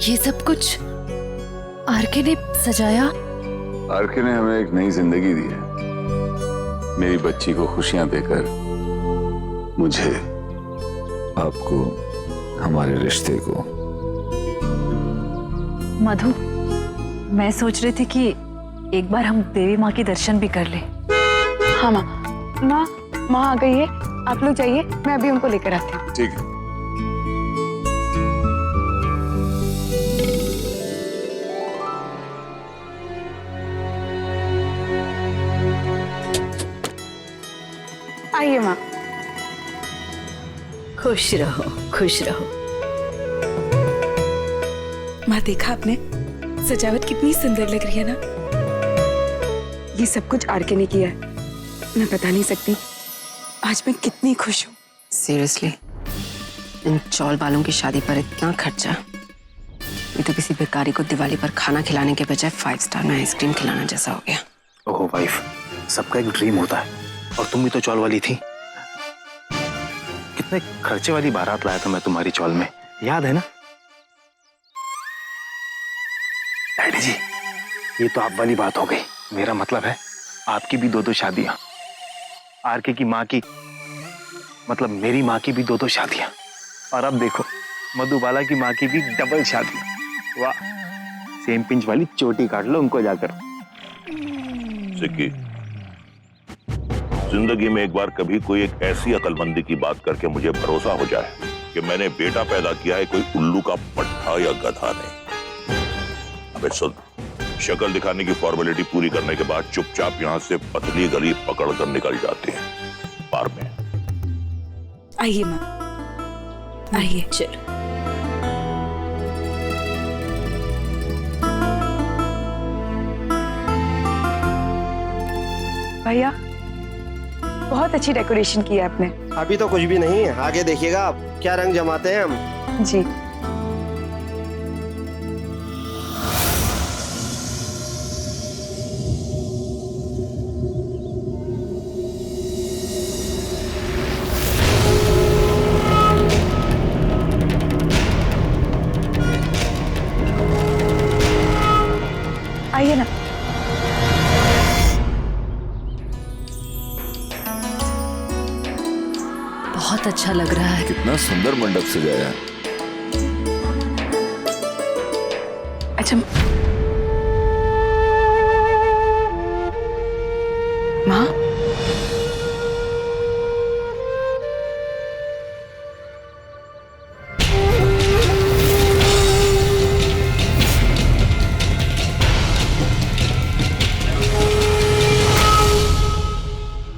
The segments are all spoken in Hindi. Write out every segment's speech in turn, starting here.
ये सब कुछ आरके ने सजाया? आरके ने हमें एक नई जिंदगी दी है, मेरी बच्ची को खुशियां देकर, मुझे, आपको, हमारे रिश्ते को। मधु, मैं सोच रही थी कि एक बार हम देवी माँ के दर्शन भी कर ले। हाँ माँ, माँ आ गई है, आप लोग जाइए, मैं अभी उनको लेकर आती हूँ। ठीक है। आइए माँ। खुश रहो, खुश रहो। माँ, देखा आपने सजावट कितनी सुंदर लग रही है ना? ये सब कुछ आरके ने किया है, मैं बता नहीं सकती आज मैं कितनी खुश हूँ। सीरियसली, इन चौल वालों की शादी पर इतना खर्चा, ये तो किसी भिखारी को दिवाली पर खाना खिलाने के बजाय 5 स्टार में आइसक्रीम खिलाना जैसा हो गया। ओह वाइफ, सबका एक ड्रीम होता है, और तुम भी तो चौल वाली थी। कितने खर्चे वाली बारात लाया था मैं तुम्हारी चौल में, याद है ना? डैडी जी, ये तो आप वाली बात हो गई। मेरा मतलब है आपकी भी 2-2 शादियां, आरके की माँ की, मतलब मेरी माँ की भी 2-2 शादियां, और अब देखो मधुबाला की माँ की भी डबल शादी। वाह, सेम पिंच वाली चोटी काट लो उनको जाकर। सिक्की, जिंदगी में एक बार कभी कोई एक ऐसी अकलमंदी की बात करके मुझे भरोसा हो जाए कि मैंने बेटा पैदा किया है, कोई उल्लू का पट्टा या गधा नहीं। अबे सुन, शक्ल दिखाने की फॉर्मेलिटी पूरी करने के बाद चुपचाप यहां से पतली गली पकड़कर निकल जाते हैं पार में। आइए माँ, आइए। चलो। भैया, बहुत अच्छी डेकोरेशन की है आपने। अभी तो कुछ भी नहीं है, आगे देखिएगा आप क्या रंग जमाते हैं हम। जी। आइए ना। बहुत अच्छा लग रहा है। कितना सुंदर मंडप सजाया है। अच्छा माँ,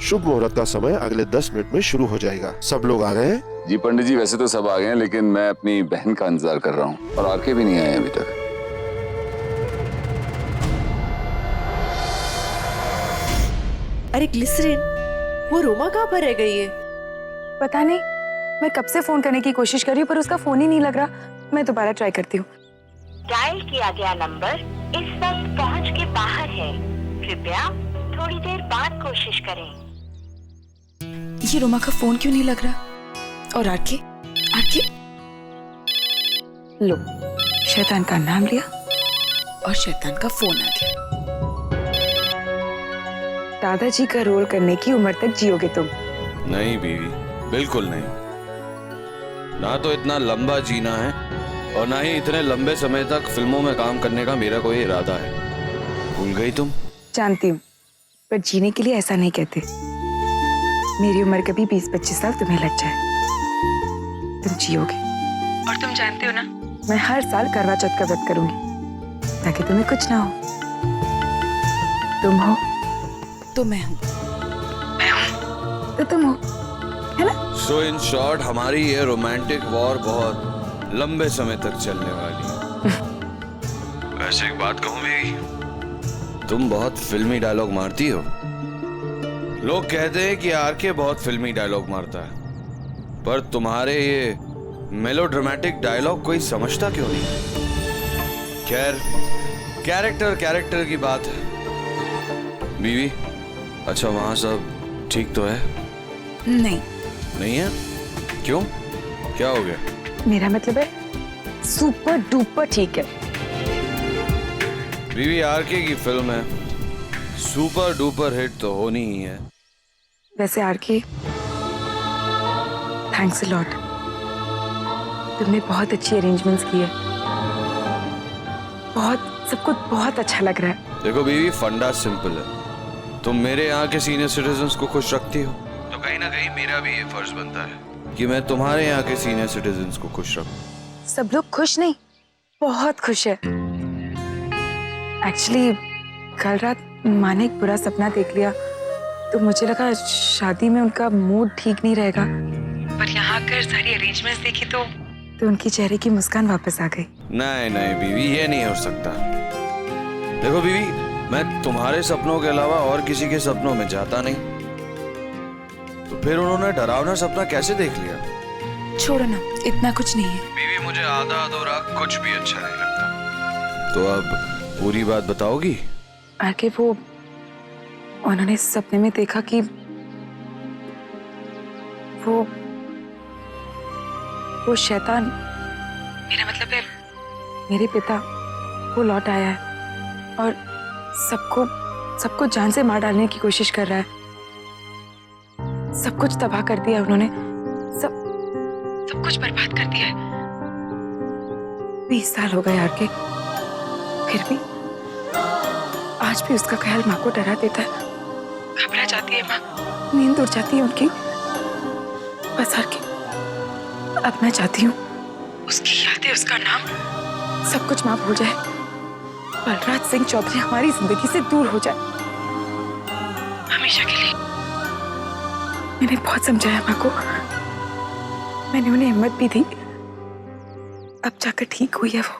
शुभ मुहूर्त का समय अगले 10 मिनट में शुरू हो जाएगा। सब लोग आ गए हैं? जी पंडित जी, वैसे तो सब आ गए हैं, लेकिन मैं अपनी बहन का इंतजार कर रहा हूँ और आरके भी नहीं आए अभी तक। अरे ग्लिसरीन, वो रोमा कहाँ पर रह गई है? पता नहीं, मैं कब से फोन करने की कोशिश कर रही हूँ पर उसका फोन ही नहीं लग रहा। मैं दोबारा ट्राई करती हूँ। डायल किया गया नंबर इस वक्त पहुंच के बाहर है, कृपया थोड़ी देर बाद कोशिश करें। ये रोमा का फोन क्यों नहीं लग रहा? और आरके, आरके? लो, शैतान का नाम लिया और शैतान का फोन आ गया। दादाजी का रोल करने की उम्र तक जियोगे तुम। नहीं बीवी, बिल्कुल नहीं। ना तो इतना लंबा जीना है और ना ही इतने लंबे समय तक फिल्मों में काम करने का मेरा कोई इरादा है। भूल गई तुम? जानती हूँ, पर जीने के लिए ऐसा नहीं कहते। मेरी उम्र कभी 20-25 साल तुम्हें लग जाए, तुम जियोगे। और तुम जानते हो ना, मैं हर साल करवा चौथ का व्रत करूंगी ताकि तुम्हें कुछ ना हो। तुम हो तो मैं हूँ, मैं हूँ तो तुम हो, है ना? सो इन शॉर्ट, हमारी ये रोमांटिक वॉर बहुत लंबे समय तक चलने वाली है। वैसे एक बात कहूँ बेबी, तुम बहुत फिल्मी डायलॉग मारती हो। लोग कहते हैं कि आरके बहुत फिल्मी डायलॉग मारता है, पर तुम्हारे ये मेलोड्रामेटिक डायलॉग कोई समझता क्यों नहीं? खैर, कैरेक्टर की बात है। बीवी, अच्छा वहां सब ठीक तो है? नहीं। नहीं है? क्यों? क्या हो गया? मेरा मतलब है सुपर डुपर ठीक है। बीवी आरके की फिल्म है, सुपर डुपर हिट तो होनी ही है। वैसे आरके, थैंक्स अ लॉट। तुमने बहुत अच्छी अरेंजमेंट्स की है, बहुत सब कुछ बहुत अच्छा लग रहा है। देखो बीवी, फंडा सिंपल है। तुम मेरे यहाँ के सीनियर सिटीजन्स को खुश रखती हो, तो कहीं ना कहीं मेरा भी ये फर्ज बनता है कि मैं तुम्हारे यहाँ के सीनियर सिटीजन्स को खुश रखूं। सब लोग खुश नहीं, बहुत खुश है। एक्चुअली कल रात माँ ने एक बुरा सपना देख लिया, तो मुझे लगा शादी में उनका मूड ठीक नहीं रहेगा, पर यहाँ आकर सारी अरेंजमेंट्स देखी तो उनकी चेहरे की मुस्कान वापस आ गई। नहीं नहीं बीवी, ये नहीं हो सकता। देखो बीवी, मैं तुम्हारे सपनों के अलावा और किसी के सपनों में जाता नहीं, तो फिर उन्होंने डरावना सपना कैसे देख लिया? छोड़ो ना, इतना कुछ नहीं है। बीवी, मुझे आधा अधूरा कुछ भी अच्छा नहीं लगता। तो अब पूरी बात बताओगी? आके वो उन्होंने सपने में देखा कि वो शैतान, मेरा मतलब है मेरे पिता, वो लौट आया है और सबको जान से मार डालने की कोशिश कर रहा है। सब कुछ तबाह कर दिया उन्होंने, सब कुछ बर्बाद कर दिया है। 20 साल हो गए यार के, फिर भी आज भी उसका ख्याल माँ को डरा देता है। घबरा जाती है माँ, नींद उड़ जाती है उनकी। बस यार के, अब मैं चाहती हूँ उसकी यादें, उसका नाम, सब कुछ माँ भूल जाए। बलराज सिंह चौधरी हमारी जिंदगी से दूर हो जाए हमेशा के लिए। मैंने बहुत समझाया माँ को, मैंने उन्हें हिम्मत भी दी, अब जाकर ठीक हुई है वो।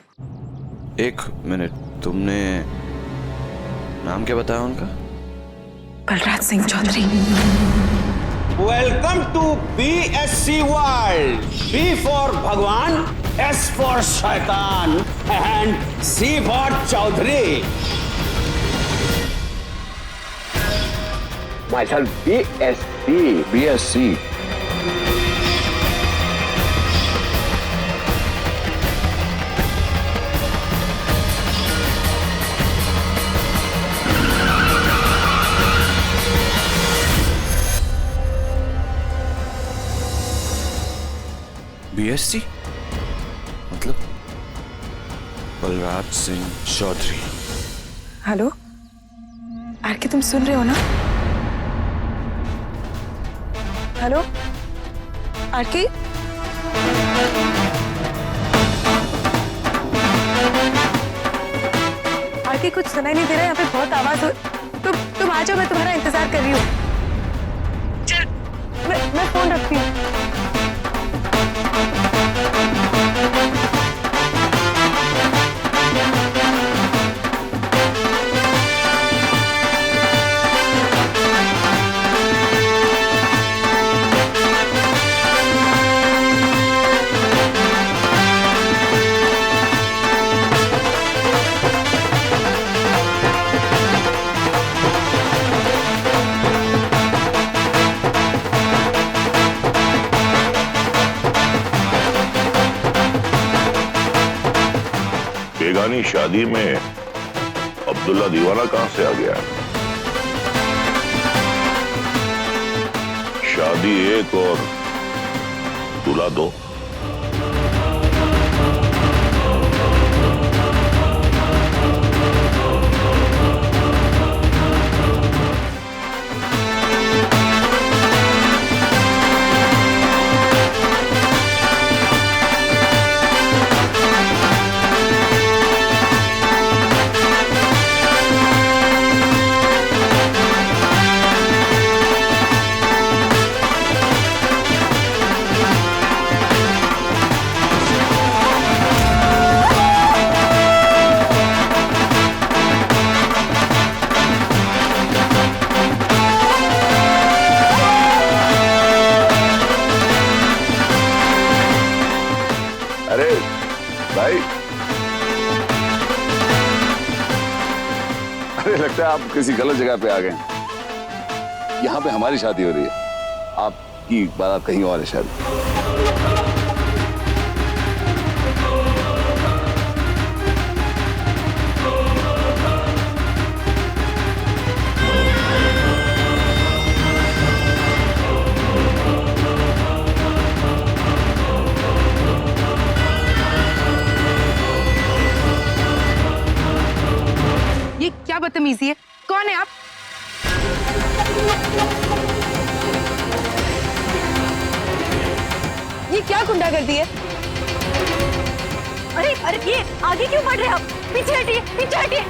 एक मिनट, तुमने नाम क्या बताया उनका? Balraj Singh Chaudhary. Welcome to BSC world. B for भगवान, S फॉर शैतान and C for Chaudhary. Myself BSc। BSc मतलब बलराज सिंह चौधरी। हेलो आरके, तुम सुन रहे हो ना? हेलो आरके, आरके कुछ सुनाई नहीं दे रहा है, यहाँ पे बहुत आवाज हो। तुम आ जाओ, मैं तुम्हारा इंतजार कर रही हूँ। चल मैं फोन रखती हूँ। बेगानी शादी में अब्दुल्ला दीवाना कहां से आ गया? शादी एक और दूल्हा दो। अरे भाई, अरे लगता है आप किसी गलत जगह पे आ गए। यहाँ पे हमारी शादी हो रही है, आपकी बारात कहीं और है शायद। बदतमीजी है? कौन है आप? ये क्या गुंडागर्दी है? अरे अरे ये आगे क्यों बढ़ रहे हैं आप? पीछे हटिए, पीछे हटिए।